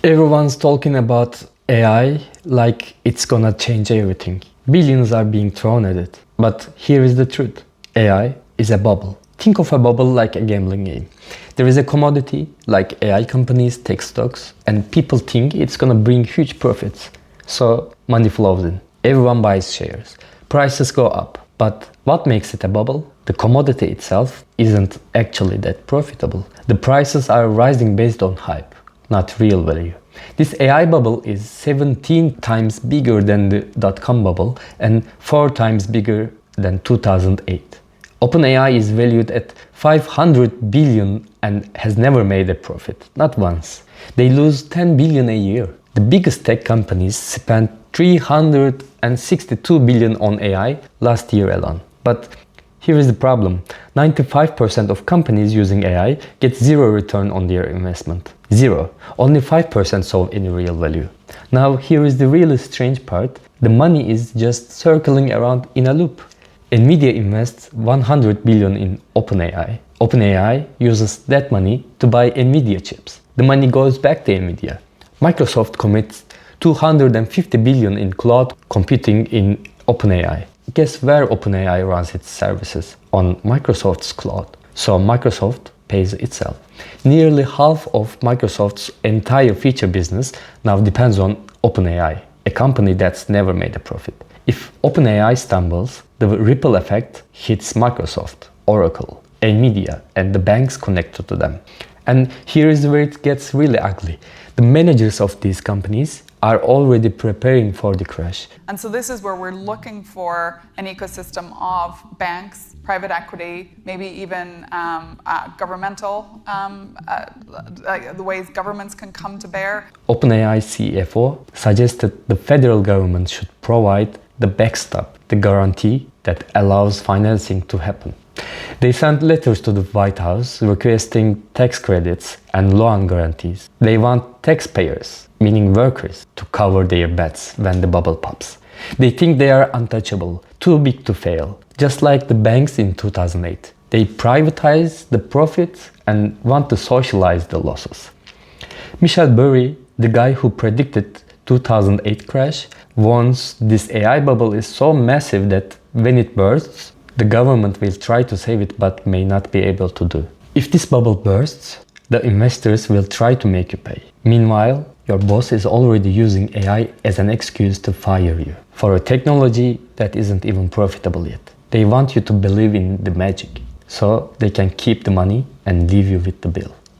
Everyone's talking about AI like it's gonna change everything. Billions are being thrown at it. But here is the truth. AI is a bubble. Think of a bubble like a gambling game. There is a commodity like AI companies, tech stocks, and people think it's gonna bring huge profits. So money flows in. Everyone buys shares. Prices go up. But what makes it a bubble? The commodity itself isn't actually that profitable. The prices are rising based on hype, not real value. This AI bubble is 17 times bigger than the dot-com bubble and 4 times bigger than 2008. OpenAI is valued at 500 billion and has never made a profit, not once. They lose 10 billion a year. The biggest tech companies spent 362 billion on AI last year alone. But here is the problem. 95% of companies using AI get zero return on their investment. Zero. Only 5% saw any real value. Now here is the really strange part. The money is just circling around in a loop. Nvidia invests 100 billion in OpenAI. OpenAI uses that money to buy Nvidia chips. The money goes back to Nvidia. Microsoft commits 250 billion in cloud computing in OpenAI. Guess where OpenAI runs its services? On Microsoft's cloud. So Microsoft pays itself. Nearly half of Microsoft's entire feature business now depends on OpenAI, a company that's never made a profit. If OpenAI stumbles, the ripple effect hits Microsoft, Oracle, Nvidia, and the banks connected to them. And here is where it gets really ugly. The managers of these companies are already preparing for the crash. And so this is where we're looking for an ecosystem of banks, private equity, maybe even governmental, the ways governments can come to bear. OpenAI CFO suggested the federal government should provide the backstop, the guarantee that allows financing to happen. They sent letters to the White House requesting tax credits and loan guarantees. They want taxpayers, meaning workers, to cover their bets when the bubble pops. They think they are untouchable, too big to fail, just like the banks in 2008. They privatize the profits and want to socialize the losses. Burry, the guy who predicted 2008 crash, warns this AI bubble is so massive that when it bursts, the government will try to save it but may not be able to do. If this bubble bursts, the investors will try to make you pay. Meanwhile, your boss is already using AI as an excuse to fire you for a technology that isn't even profitable yet. They want you to believe in the magic, so they can keep the money and leave you with the bill.